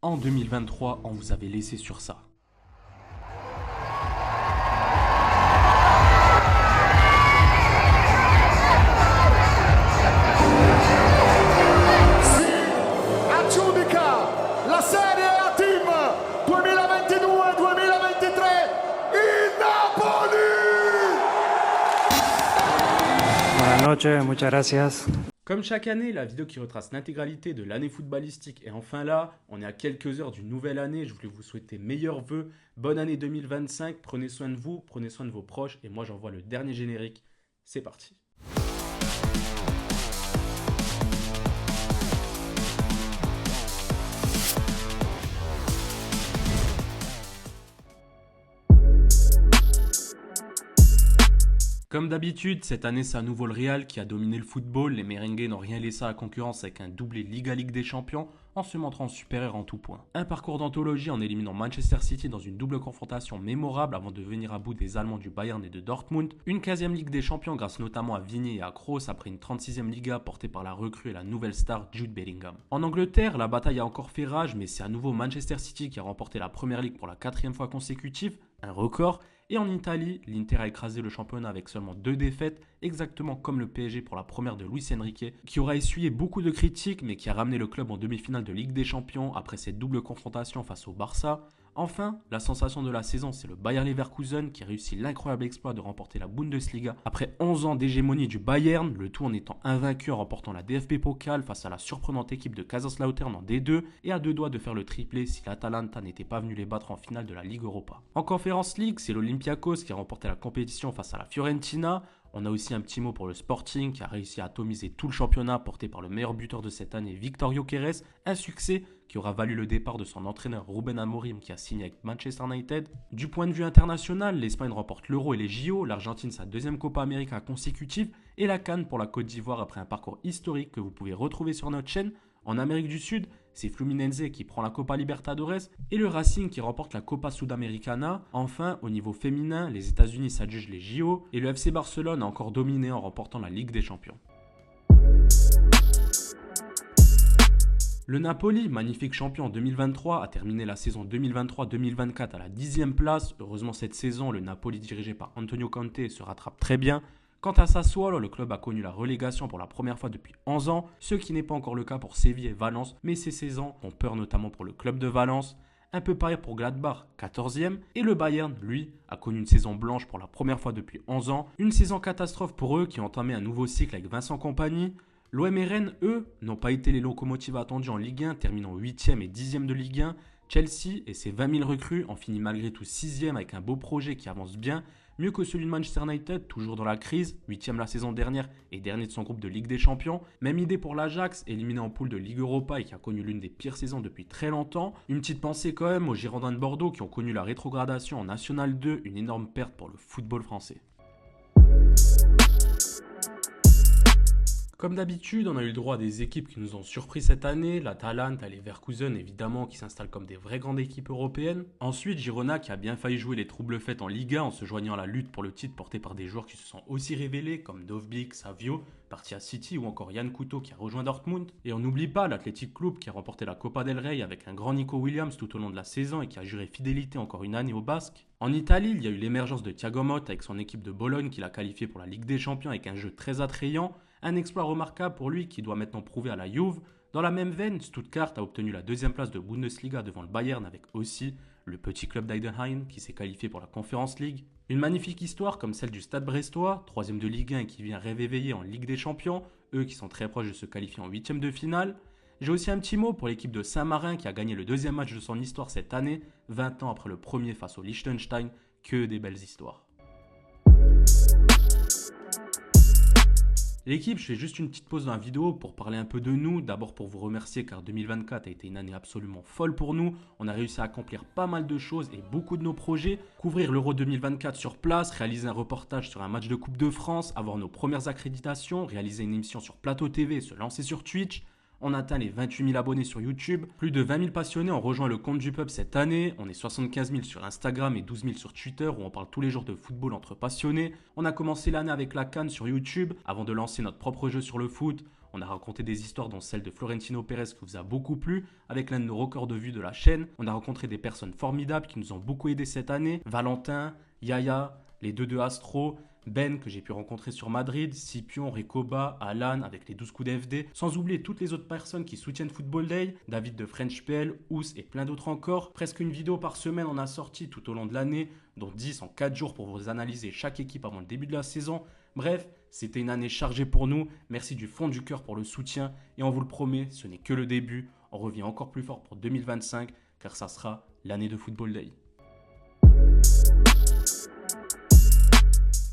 En 2023, on vous avait laissé sur ça. Aggiudica la Serie A Team 2022-2023 il Napoli! Buenas noches, muchas gracias. Comme chaque année, la vidéo qui retrace l'intégralité de l'année footballistique est enfin là. On est à quelques heures d'une nouvelle année. Je voulais vous souhaiter meilleurs vœux. Bonne année 2025. Prenez soin de vous, prenez soin de vos proches. Et moi, j'envoie le dernier générique. C'est parti. Comme d'habitude, cette année, c'est à nouveau le Real qui a dominé le football. Les merengues n'ont rien laissé à la concurrence avec un doublé Ligue des Champions en se montrant supérieur en tout point. Un parcours d'anthologie en éliminant Manchester City dans une double confrontation mémorable avant de venir à bout des Allemands du Bayern et de Dortmund. Une 15e Ligue des Champions grâce notamment à Vigny et à Kroos après une 36e Liga portée par la recrue et la nouvelle star Jude Bellingham. En Angleterre, la bataille a encore fait rage, mais c'est à nouveau Manchester City qui a remporté la Première Ligue pour la 4e fois consécutive, un record. Et en Italie, l'Inter a écrasé le championnat avec seulement 2 défaites, exactement comme le PSG pour la première de Luis Enrique, qui aura essuyé beaucoup de critiques, mais qui a ramené le club en demi-finale de Ligue des Champions après cette double confrontation face au Barça. Enfin, la sensation de la saison, c'est le Bayer Leverkusen qui réussit l'incroyable exploit de remporter la Bundesliga après 11 ans d'hégémonie du Bayern, le tout en étant invaincu en remportant la DFB Pokal face à la surprenante équipe de Kaiserslautern en D2 et à 2 doigts de faire le triplé si l'Atalanta n'était pas venu les battre en finale de la Ligue Europa. En Conference League, c'est l'Olympiakos qui a remporté la compétition face à la Fiorentina. On a aussi un petit mot pour le Sporting qui a réussi à atomiser tout le championnat porté par le meilleur buteur de cette année, Victor Gyökeres, un succès qui aura valu le départ de son entraîneur Ruben Amorim qui a signé avec Manchester United. Du point de vue international, l'Espagne remporte l'Euro et les JO, l'Argentine sa deuxième Copa América consécutive et la CAN pour la Côte d'Ivoire après un parcours historique que vous pouvez retrouver sur notre chaîne. En Amérique du Sud, c'est Fluminense qui prend la Copa Libertadores et le Racing qui remporte la Copa Sudamericana. Enfin, au niveau féminin, les États-Unis s'adjugent les JO et le FC Barcelone a encore dominé en remportant la Ligue des Champions. Le Napoli, magnifique champion en 2023, a terminé la saison 2023-2024 à la 10e place. Heureusement cette saison, le Napoli dirigé par Antonio Conte se rattrape très bien. Quant à Sassuolo, le club a connu la relégation pour la première fois depuis 11 ans, ce qui n'est pas encore le cas pour Séville et Valence, mais ces saisons font peur notamment pour le club de Valence. Un peu pareil pour Gladbach, 14e, et le Bayern, lui, a connu une saison blanche pour la première fois depuis 11 ans. Une saison catastrophe pour eux qui ont entamé un nouveau cycle avec Vincent Kompany. L'OM et Rennes, eux, n'ont pas été les locomotives attendues en Ligue 1, terminant 8e et 10e de Ligue 1. Chelsea et ses 20 000 recrues ont fini malgré tout 6e avec un beau projet qui avance bien, mieux que celui de Manchester United, toujours dans la crise, 8e la saison dernière et dernier de son groupe de Ligue des Champions. Même idée pour l'Ajax, éliminé en poule de Ligue Europa et qui a connu l'une des pires saisons depuis très longtemps. Une petite pensée quand même aux Girondins de Bordeaux qui ont connu la rétrogradation en National 2, une énorme perte pour le football français. Comme d'habitude, on a eu le droit à des équipes qui nous ont surpris cette année. L'Atalanta, les Leverkusen évidemment qui s'installent comme des vraies grandes équipes européennes. Ensuite, Girona qui a bien failli jouer les troubles faits en Liga en se joignant à la lutte pour le titre portée par des joueurs qui se sont aussi révélés comme Dovbyk, Savio, parti à City ou encore Yann Couto qui a rejoint Dortmund. Et on n'oublie pas l'Athletic Club qui a remporté la Copa del Rey avec un grand Nico Williams tout au long de la saison et qui a juré fidélité encore une année au Basque. En Italie, il y a eu l'émergence de Thiago Motta avec son équipe de Bologne qui l'a qualifié pour la Ligue des Champions avec un jeu très attrayant. Un exploit remarquable pour lui qui doit maintenant prouver à la Juve. Dans la même veine, Stuttgart a obtenu la 2e place de Bundesliga devant le Bayern avec aussi le petit club d'Heidenheim qui s'est qualifié pour la Conference League. Une magnifique histoire comme celle du Stade Brestois, 3e de Ligue 1 et qui vient rêve éveillé en Ligue des Champions, eux qui sont très proches de se qualifier en 8e de finale. J'ai aussi un petit mot pour l'équipe de Saint-Marin qui a gagné le 2e match de son histoire cette année, 20 ans après le premier face au Liechtenstein, que des belles histoires. L'équipe, je fais juste une petite pause dans la vidéo pour parler un peu de nous. D'abord pour vous remercier car 2024 a été une année absolument folle pour nous. On a réussi à accomplir pas mal de choses et beaucoup de nos projets. Couvrir l'Euro 2024 sur place, réaliser un reportage sur un match de Coupe de France, avoir nos premières accréditations, réaliser une émission sur Plateau TV et se lancer sur Twitch. On atteint les 28 000 abonnés sur YouTube. Plus de 20 000 passionnés ont rejoint le compte du pub cette année. On est 75 000 sur Instagram et 12 000 sur Twitter où on parle tous les jours de football entre passionnés. On a commencé l'année avec la CAN sur YouTube avant de lancer notre propre jeu sur le foot. On a raconté des histoires dont celle de Florentino Pérez qui vous a beaucoup plu, avec l'un de nos records de vues de la chaîne. On a rencontré des personnes formidables qui nous ont beaucoup aidés cette année. Valentin, Yaya, les deux de Astro, Ben que j'ai pu rencontrer sur Madrid, Scipion, Recoba, Alan avec les 12 coups d'FD, sans oublier toutes les autres personnes qui soutiennent Football Day, David de FrenchPL, Ous et plein d'autres encore. Presque une vidéo par semaine on a sorti tout au long de l'année, dont 10 en 4 jours pour vous analyser chaque équipe avant le début de la saison. Bref, c'était une année chargée pour nous, merci du fond du cœur pour le soutien et on vous le promet, ce n'est que le début, on revient encore plus fort pour 2025 car ça sera l'année de Football Day.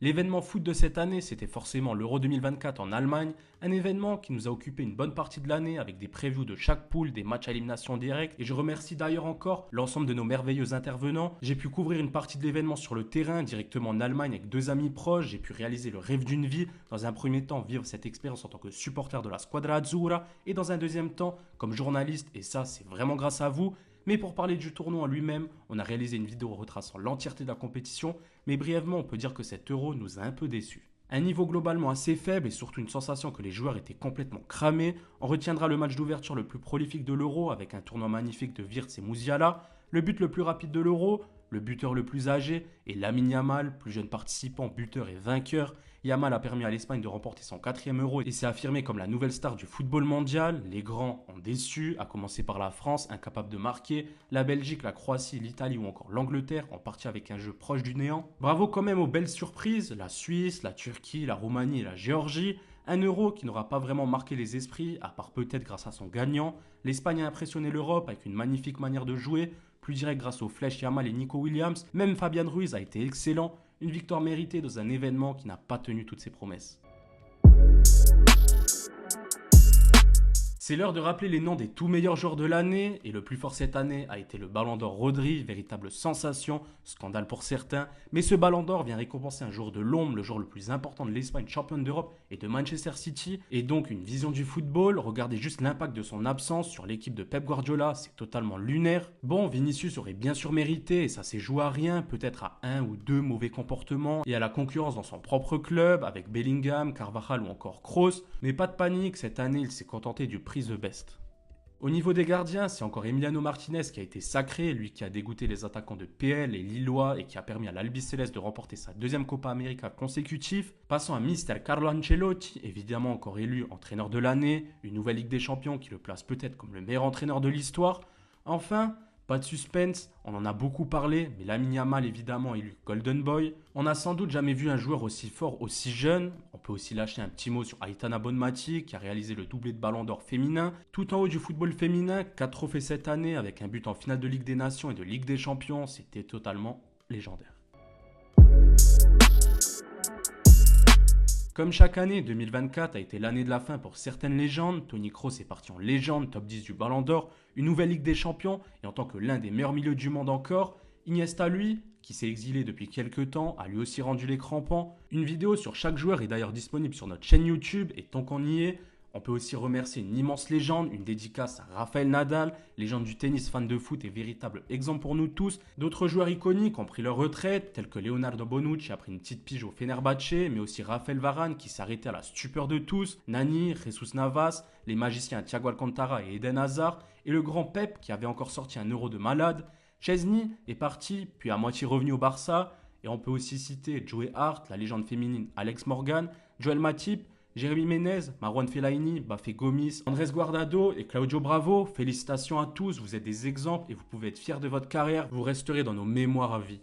L'événement foot de cette année, c'était forcément l'Euro 2024 en Allemagne, un événement qui nous a occupé une bonne partie de l'année avec des previews de chaque poule, des matchs à élimination directe et je remercie d'ailleurs encore l'ensemble de nos merveilleux intervenants. J'ai pu couvrir une partie de l'événement sur le terrain, directement en Allemagne avec 2 amis proches, j'ai pu réaliser le rêve d'une vie, dans un premier temps vivre cette expérience en tant que supporter de la Squadra Azzurra et dans un deuxième temps comme journaliste et ça c'est vraiment grâce à vous. Mais pour parler du tournoi en lui-même, on a réalisé une vidéo retraçant l'entièreté de la compétition, mais brièvement on peut dire que cet Euro nous a un peu déçus. Un niveau globalement assez faible et surtout une sensation que les joueurs étaient complètement cramés. On retiendra le match d'ouverture le plus prolifique de l'Euro avec un tournoi magnifique de Wirtz et Musiala, le but le plus rapide de l'Euro, le buteur le plus âgé et Lamine Yamal, plus jeune participant, buteur et vainqueur. Yamal a permis à l'Espagne de remporter son 4e Euro et s'est affirmé comme la nouvelle star du football mondial. Les grands ont déçu, à commencer par la France, incapable de marquer, la Belgique, la Croatie, l'Italie ou encore l'Angleterre, en partie avec un jeu proche du néant. Bravo quand même aux belles surprises, la Suisse, la Turquie, la Roumanie et la Géorgie. Un Euro qui n'aura pas vraiment marqué les esprits, à part peut-être grâce à son gagnant. L'Espagne a impressionné l'Europe avec une magnifique manière de jouer, plus direct grâce aux flèches Yamal et Nico Williams. Même Fabian Ruiz a été excellent. Une victoire méritée dans un événement qui n'a pas tenu toutes ses promesses. C'est l'heure de rappeler les noms des tout meilleurs joueurs de l'année et le plus fort cette année a été le Ballon d'Or Rodri, véritable sensation, scandale pour certains, mais ce Ballon d'Or vient récompenser un joueur de l'ombre, le joueur le plus important de l'Espagne, championne d'Europe et de Manchester City, et donc une vision du football. Regardez juste l'impact de son absence sur l'équipe de Pep Guardiola, c'est totalement lunaire. Bon, Vinicius aurait bien sûr mérité et ça s'est joué à rien, peut-être à 1 ou 2 mauvais comportements et à la concurrence dans son propre club avec Bellingham, Carvajal ou encore Kroos, mais pas de panique, cette année il s'est contenté du prix The Best. Au niveau des gardiens, c'est encore Emiliano Martinez qui a été sacré, lui qui a dégoûté les attaquants de PL et Lillois et qui a permis à l'Albiceleste de remporter sa 2e Copa América consécutive. Passons à Mister Carlo Ancelotti, évidemment encore élu entraîneur de l'année, une nouvelle Ligue des Champions qui le place peut-être comme le meilleur entraîneur de l'histoire. Enfin, pas de suspense, on en a beaucoup parlé, mais Lamine Yamal évidemment élu Golden Boy. On n'a sans doute jamais vu un joueur aussi fort, aussi jeune. On peut aussi lâcher un petit mot sur Aitana Bonmati qui a réalisé le doublé de Ballon d'Or féminin. Tout en haut du football féminin, 4 trophées cette année avec un but en finale de Ligue des Nations et de Ligue des Champions, c'était totalement légendaire. Comme chaque année, 2024 a été l'année de la fin pour certaines légendes. Toni Kroos est parti en légende, top 10 du Ballon d'Or, une nouvelle Ligue des Champions et en tant que l'un des meilleurs milieux du monde encore. Iniesta, lui, qui s'est exilé depuis quelques temps, a lui aussi rendu les crampons. Une vidéo sur chaque joueur est d'ailleurs disponible sur notre chaîne YouTube et tant qu'on y est, on peut aussi remercier une immense légende, une dédicace à Rafael Nadal, légende du tennis, fan de foot et véritable exemple pour nous tous. D'autres joueurs iconiques ont pris leur retraite, tels que Leonardo Bonucci a pris une petite pige au Fenerbahçe, mais aussi Raphaël Varane qui s'est arrêté à la stupeur de tous, Nani, Jesus Navas, les magiciens Thiago Alcantara et Eden Hazard, et le grand Pep qui avait encore sorti un Euro de malade. Chesney est parti, puis à moitié revenu au Barça, et on peut aussi citer Joey Hart, la légende féminine Alex Morgan, Joel Matip, Jérémy Ménez, Marouane Fellaini, Bafé Gomis, Andrés Guardado et Claudio Bravo. Félicitations à tous, vous êtes des exemples et vous pouvez être fiers de votre carrière. Vous resterez dans nos mémoires à vie.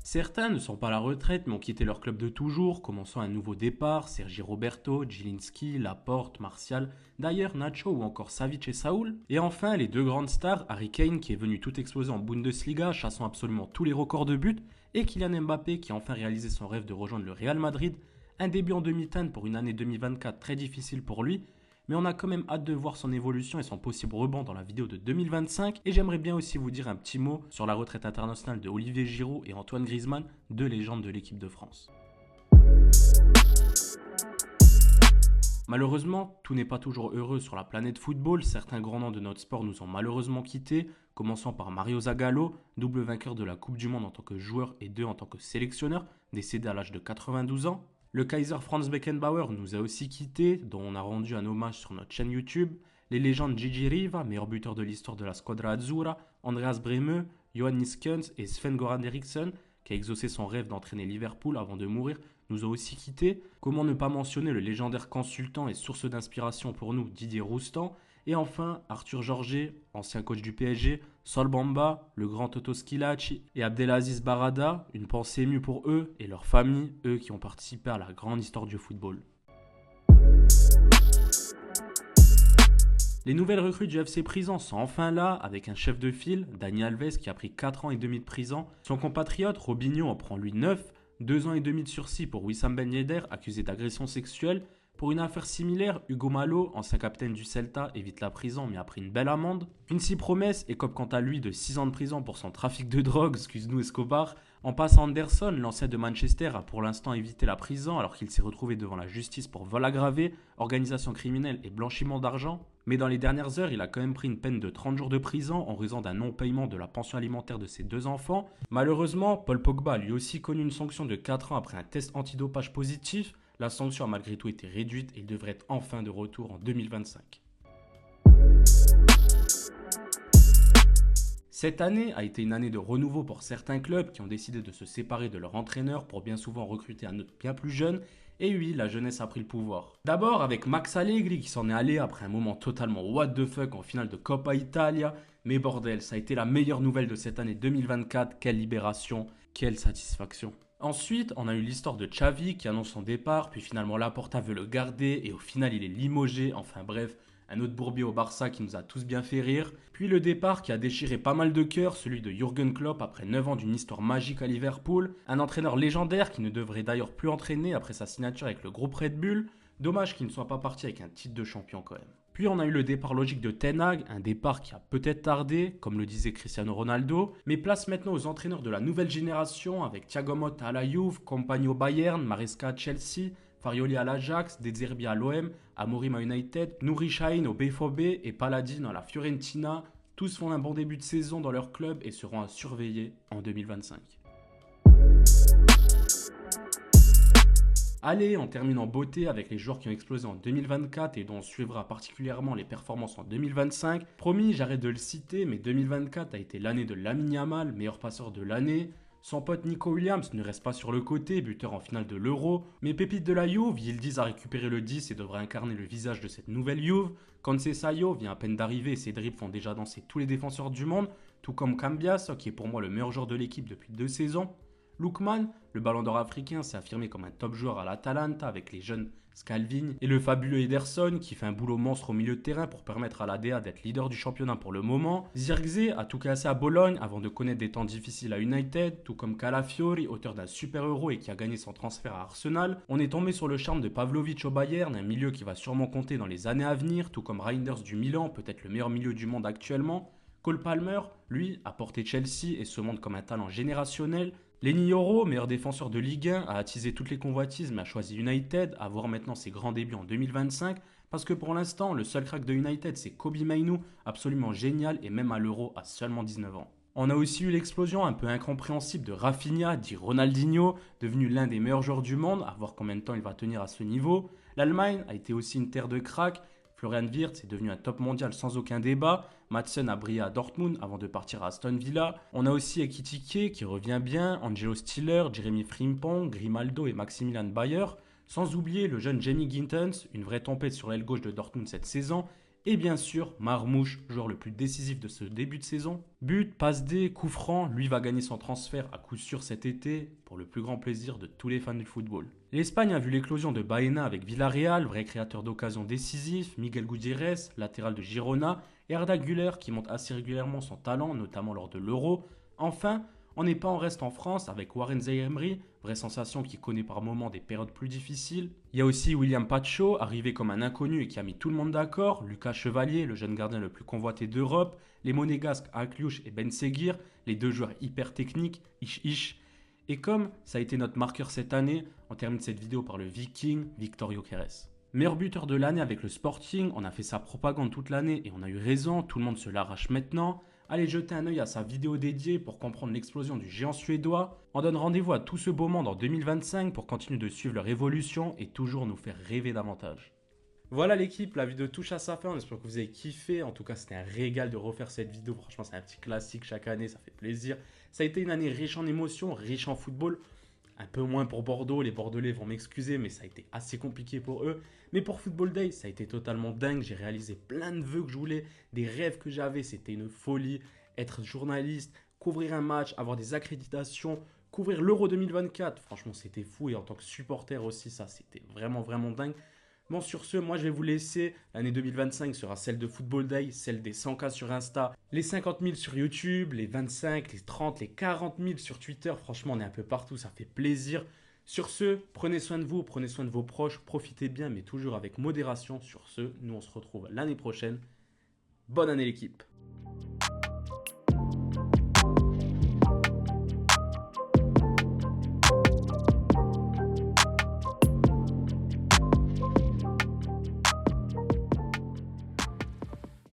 Certains ne sont pas à la retraite mais ont quitté leur club de toujours, commençant un nouveau départ, Sergi Roberto, Zielinski, Laporte, Martial, d'ailleurs Nacho ou encore Savic et Saúl. Et enfin les 2 grandes stars, Harry Kane qui est venu tout exploser en Bundesliga, chassant absolument tous les records de buts, et Kylian Mbappé qui a enfin réalisé son rêve de rejoindre le Real Madrid. Un début en demi-teinte pour une année 2024 très difficile pour lui, mais on a quand même hâte de voir son évolution et son possible rebond dans la vidéo de 2025. Et j'aimerais bien aussi vous dire un petit mot sur la retraite internationale de Olivier Giroud et Antoine Griezmann, 2 légendes de l'équipe de France. Malheureusement, tout n'est pas toujours heureux sur la planète football. Certains grands noms de notre sport nous ont malheureusement quittés, commençant par Mario Zagallo, double vainqueur de la Coupe du Monde en tant que joueur et 2 en tant que sélectionneur, décédé à l'âge de 92 ans. Le Kaiser Franz Beckenbauer nous a aussi quittés, dont on a rendu un hommage sur notre chaîne YouTube. Les légendes Gigi Riva, meilleur buteur de l'histoire de la Squadra Azzurra, Andreas Brehme, Johan Niskens et Sven-Goran Eriksson, qui a exaucé son rêve d'entraîner Liverpool avant de mourir, nous ont aussi quittés. Comment ne pas mentionner le légendaire consultant et source d'inspiration pour nous, Didier Roustan. Et enfin, Arthur Georget, ancien coach du PSG, Sol Bamba, le grand Toto Schillaci et Abdelaziz Barada, une pensée émue pour eux et leurs familles, eux qui ont participé à la grande histoire du football. Les nouvelles recrues du FC Prizan sont enfin là, avec un chef de file, Dani Alves, qui a pris 4 ans et demi de prison. Son compatriote, Robinho, en prend lui 9, 2 ans et demi de sursis pour Wissam Ben Yedder, accusé d'agression sexuelle. Pour une affaire similaire, Hugo Malo, ancien capitaine du Celta, évite la prison mais a pris une belle amende. Vinci Promes écope quant à lui de 6 ans de prison pour son trafic de drogue, excuse-nous Escobar. En passant, Anderson, l'ancien de Manchester, a pour l'instant évité la prison alors qu'il s'est retrouvé devant la justice pour vol aggravé, organisation criminelle et blanchiment d'argent. Mais dans les dernières heures, il a quand même pris une peine de 30 jours de prison en raison d'un non-paiement de la pension alimentaire de ses 2 enfants. Malheureusement, Paul Pogba a lui aussi connu une sanction de 4 ans après un test antidopage positif. La sanction a malgré tout été réduite et il devrait être enfin de retour en 2025. Cette année a été une année de renouveau pour certains clubs qui ont décidé de se séparer de leur entraîneur pour bien souvent recruter un autre bien plus jeune. Et oui, la jeunesse a pris le pouvoir. D'abord avec Max Allegri qui s'en est allé après un moment totalement what the fuck en finale de Coppa Italia. Mais bordel, ça a été la meilleure nouvelle de cette année 2024. Quelle libération, quelle satisfaction. Ensuite, on a eu l'histoire de Xavi qui annonce son départ, puis finalement Laporta veut le garder et au final il est limogé. Enfin bref, un autre bourbier au Barça qui nous a tous bien fait rire. Puis le départ qui a déchiré pas mal de cœurs, celui de Jürgen Klopp après 9 ans d'une histoire magique à Liverpool. Un entraîneur légendaire qui ne devrait d'ailleurs plus entraîner après sa signature avec le groupe Red Bull. Dommage qu'il ne soit pas parti avec un titre de champion quand même. Puis on a eu le départ logique de Ten Hag, un départ qui a peut-être tardé, comme le disait Cristiano Ronaldo, mais place maintenant aux entraîneurs de la nouvelle génération avec Thiago Motta à la Juve, Compagno au Bayern, Maresca à Chelsea, Farioli à l'Ajax, De Zerbi à l'OM, Amorim à United, Nouri Sahin au BVB et Paladin à la Fiorentina. Tous font un bon début de saison dans leur club et seront à surveiller en 2025. Allez, on termine en beauté avec les joueurs qui ont explosé en 2024 et dont on suivra particulièrement les performances en 2025. Promis, j'arrête de le citer, mais 2024 a été l'année de Lamine Yamal, meilleur passeur de l'année. Son pote Nico Williams ne reste pas sur le côté, buteur en finale de l'Euro. Mais pépite de la Juve, Yildiz a récupéré le 10 et devrait incarner le visage de cette nouvelle Juve. Conceição vient à peine d'arriver et ses dribbles font déjà danser tous les défenseurs du monde, tout comme Cambias, qui est pour moi le meilleur joueur de l'équipe depuis 2 saisons. Lookman, le ballon d'or africain, s'est affirmé comme un top joueur à l'Atalanta avec les jeunes Scalvini et le fabuleux Ederson qui fait un boulot monstre au milieu de terrain pour permettre à l'ADA d'être leader du championnat pour le moment. Zirkzee a tout cassé à Bologne avant de connaître des temps difficiles à United, tout comme Calafiori, auteur d'un super euro et qui a gagné son transfert à Arsenal. On est tombé sur le charme de Pavlovic au Bayern, un milieu qui va sûrement compter dans les années à venir, tout comme Reinders du Milan, peut-être le meilleur milieu du monde actuellement. Cole Palmer, lui, a porté Chelsea et se montre comme un talent générationnel. Lenny Yoro, meilleur défenseur de Ligue 1, a attisé toutes les convoitises mais a choisi United, à voir maintenant ses grands débuts en 2025, parce que pour l'instant, le seul crack de United, c'est Kobbie Mainoo, absolument génial et même à l'Euro à seulement 19 ans. On a aussi eu l'explosion un peu incompréhensible de Rafinha, dit Ronaldinho, devenu l'un des meilleurs joueurs du monde, à voir combien de temps il va tenir à ce niveau. L'Allemagne a été aussi une terre de crack. Florian Wirtz est devenu un top mondial sans aucun débat. Madsen a brillé à Dortmund avant de partir à Aston Villa. On a aussi Ekitike qui revient bien, Angelo Stiller, Jeremy Frimpong, Grimaldo et Maximilian Bayer. Sans oublier le jeune Jamie Gintens, une vraie tempête sur l'aile gauche de Dortmund cette saison. Et bien sûr, Marmouche, joueur le plus décisif de ce début de saison. But, passe D, coup franc, lui va gagner son transfert à coup sûr cet été, pour le plus grand plaisir de tous les fans du football. L'Espagne a vu l'éclosion de Baena avec Villarreal, vrai créateur d'occasions décisifs, Miguel Gutiérrez, latéral de Girona, et Arda Güler qui monte assez régulièrement son talent, notamment lors de l'Euro. Enfin, on n'est pas en reste en France avec Warren Zaïre-Emery, vraie sensation qui connaît par moments des périodes plus difficiles. Il y a aussi William Pacho, arrivé comme un inconnu et qui a mis tout le monde d'accord, Lucas Chevalier, le jeune gardien le plus convoité d'Europe, les monégasques Akliouche et Ben Seguir, les 2 joueurs hyper techniques, ish. Et comme ça a été notre marqueur cette année, on termine cette vidéo par le Viking, Victor Gyökeres. Meilleur buteur de l'année avec le Sporting, on a fait sa propagande toute l'année et on a eu raison, tout le monde se l'arrache maintenant. Allez jeter un œil à sa vidéo dédiée pour comprendre l'explosion du géant suédois. On donne rendez-vous à tout ce beau monde en 2025 pour continuer de suivre leur évolution et toujours nous faire rêver davantage. Voilà l'équipe, la vidéo touche à sa fin, on espère que vous avez kiffé. En tout cas, c'était un régal de refaire cette vidéo. Franchement, c'est un petit classique chaque année, ça fait plaisir. Ça a été une année riche en émotions, riche en football. Un peu moins pour Bordeaux, les Bordelais vont m'excuser, mais ça a été assez compliqué pour eux. Mais pour Football Day, ça a été totalement dingue. J'ai réalisé plein de vœux que je voulais, des rêves que j'avais. C'était une folie. Être journaliste, couvrir un match, avoir des accréditations, couvrir l'Euro 2024. Franchement, c'était fou. Et en tant que supporter aussi, ça, c'était vraiment, vraiment dingue. Bon, sur ce, moi, je vais vous laisser. L'année 2025 sera celle de Football Day, celle des 100K sur Insta, les 50 000 sur YouTube, les 25, les 30, les 40 000 sur Twitter. Franchement, on est un peu partout, ça fait plaisir. Sur ce, prenez soin de vous, prenez soin de vos proches, profitez bien, mais toujours avec modération. Sur ce, nous, on se retrouve l'année prochaine. Bonne année l'équipe!